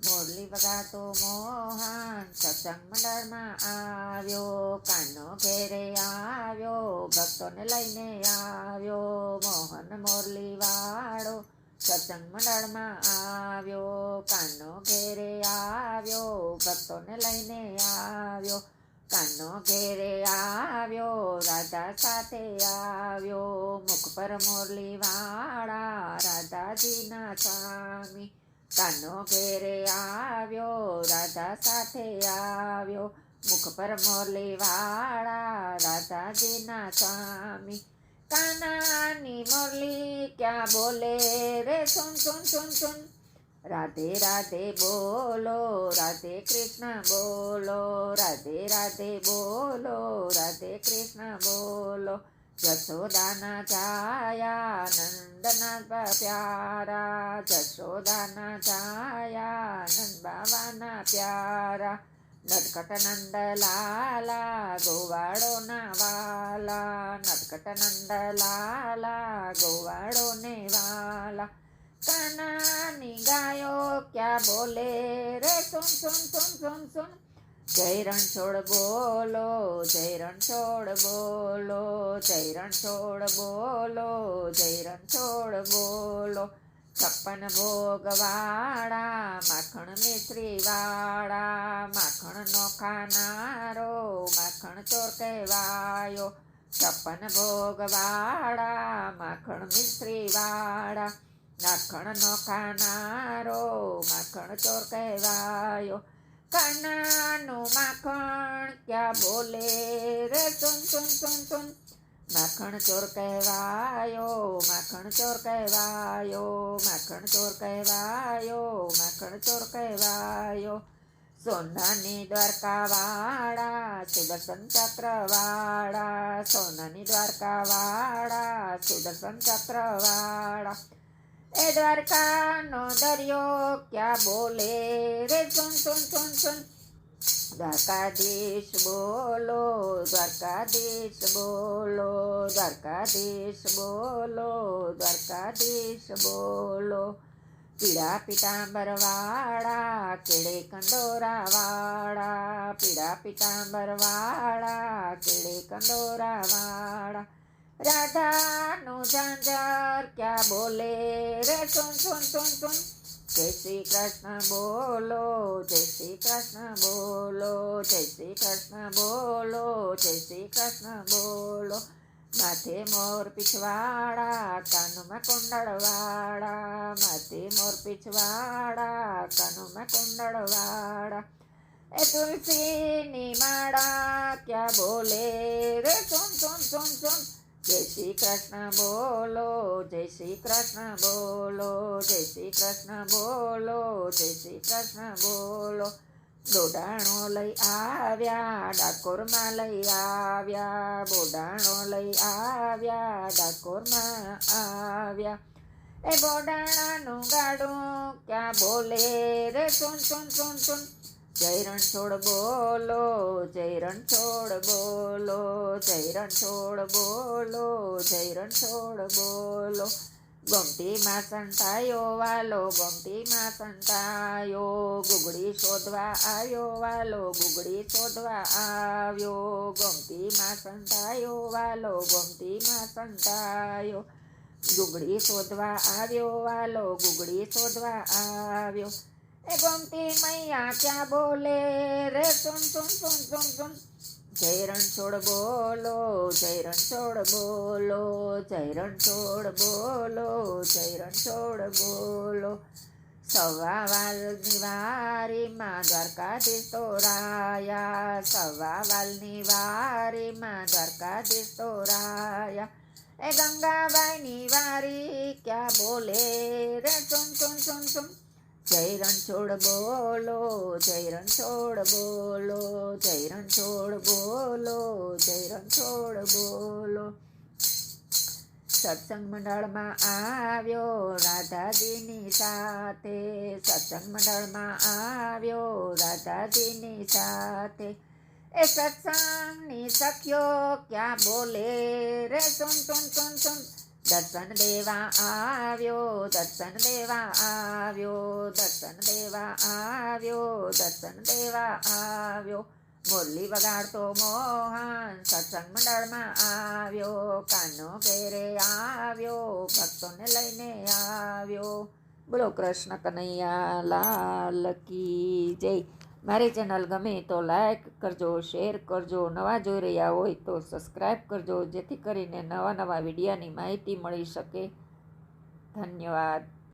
મોરલી વગાતો મોહન સત્સંગ મંડળમાં આવ્યો, કાનો ઘેરે આવ્યો, ભક્તોને લઈને આવ્યો. મોહન મોરલી વાળો સત્સંગ મંડળમાં આવ્યો, કાનો ઘેરે આવ્યો, ભક્તોને લઈને આવ્યો. કાનો ઘેરે આવ્યો, રાધા સાથે આવ્યો, મુખ પર મોરલી વાળા રાધાજીના સ્વામી. કાનો ઘેરે આવ્યો, રાધા સાથે આવ્યો, મુખ પર મોરલી વાળા રાધાજીના સ્વામી. કાનાની મોરલી ક્યાં બોલે રે સુન સુન સુન સુન, રાધે રાધે બોલો, રાધે કૃષ્ણ બોલો, રાધે રાધે બોલો, રાધે કૃષ્ણ બોલો. જશોદાના છાયા નંદના પ્યારા, જશોદાના છાયા નંદ બાવાના પ્યારા. નટખટ નંદ લાલા ગોવાળોના વાલા, નટખટ નંદ લાલા ગોવાળોને વાલા. કાનાની ગાયો ક્યાં બોલે રે સુન સુન સુન સુન સુન, જય રણછોડ બોલો, જય રણછોડ બોલો, જય રણછોડ બોલો, જય રણછોડ બોલો. 56 ભોગ વાળા માખણ મિશ્રી વાળા, માખણનો ખાનારો માખણ ચોર કહેવાયો. 56 ભોગ વાળા માખણ મિશ્રી વાળા, માખણનો ખાનારો માખણ ચોર કહેવાયો. કાનાનું માખણ ક્યાં બોલે રે સુન સુન સુન સુન, માખણ ચોર કહેવાયો, માખણ ચોર કહેવાયો, માખણ ચોર કહેવાયો, માખણ ચોર કહેવાયો. સોનાની દ્વારકા વાળા સુદર્શન ચક્ર વાળા, સોનાની દ્વારકા વાળા સુદર્શન ચક્ર વાળા. એ દ્વારકાનો દરિયો ક્યાં બોલે રે સુન સુન સુન સુન, દ્વારકાધીશ બોલો, દ્વારકાધીશ બોલો, દ્વારકાધીશ બોલો, દ્વારકાધીશ બોલો. પીળા પીતાંબર વાળા કેળે કંદોરા વાળા, પીળા પીતાંબર વાળા કેળે કંદોરા વાળા. રાધાનું ઝાંઝર ક્યાં બોલે રે સુન સુન સુન સુન, જય શ્રી કૃષ્ણ બોલો, જય શ્રી કૃષ્ણ બોલો, જય શ્રી કૃષ્ણ બોલો, જય શ્રી કૃષ્ણ બોલો. માથે મોર પીછવાળા કાનમાં કુંડળ વાળા, માથે મોર પીછવાળા કાનમાં કુંડળ વાળા. એ તુલસીની માળા ક્યાં બોલે રે સુન સુન સુન સુન, જય શ્રી કૃષ્ણ બોલો, જય શ્રી કૃષ્ણ બોલો, જય શ્રી કૃષ્ણ બોલો, જય શ્રી કૃષ્ણ બોલો. બોડાણો લઈ આવ્યા ડાકોરમાં લઈ આવ્યા, બોડાણો લઈ આવ્યા ડાકોરમાં આવ્યા. એ બોડાણાનું ગાડું ક્યાં બોલે રે સુન સુન સુન સુન, જય રણછોડ બોલો, જય રણછોડ બોલો, જય રણછોડ બોલો, જય રણછોડ બોલો. ગમટીમાં સંતાયો વાલો, ગમટીમાં સંતાયો, ગુગડી શોધવા આવ્યો વાલો, ગુગડી શોધવા આવ્યો. ગમટીમાં સંતાયો વાલો, ગમટીમાં સંતાયો, ગુગડી શોધવા આવ્યો વાલો, ગુગડી શોધવા આવ્યો. એ ગમતી મૈયા ક્યાં બોલે રે સુન સુન સુન સુન સુન, જય રણછોડ બોલો, જય રણછોડ બોલો, જય રણછોડ બોલો, જય રણછોડ બોલો. સવા વાલની વારીમાં દ્વારકાધીશ તોરાયા, સવા વાલની વારીમાં દ્વારકાધીશ તોરાયા. એ ગંગાબાઈની વારી ક્યાં બોલે રે સુન સુન સુન સુન, જય રણછોડ બોલો, જય રણછોડ બોલો, જય રણછોડ બોલો, જય રણછોડ બોલો. સત્સંગ મંડળમાં આવ્યો રાધાજીની સાથે, સત્સંગ મંડળમાં આવ્યો રાધાજીની સાથે. એ સત્સંગની સખીઓ ક્યાં બોલે રે સુન સુન સુન સુન, દર્શન દેવા આવ્યો, દર્શન દેવા આવ્યો, દર્શન દેવા આવ્યો, દર્શન દેવા આવ્યો. મુરલી વગાડતો મોહન સત્સંગ મંડળમાં આવ્યો, કાનો ઘેરે આવ્યો, ભક્તોને લઈને આવ્યો. બોલો કૃષ્ણ કનૈયા લાલ કી જય. મારી ચેનલ ગમે તો લાઈક કરજો, શેર કરજો, નવા જોઈ રહ્યા હોય તો સબસ્ક્રાઈબ કરજો, જેથી કરીને નવા વિડીયોની માહિતી મળી શકે. ધન્યવાદ.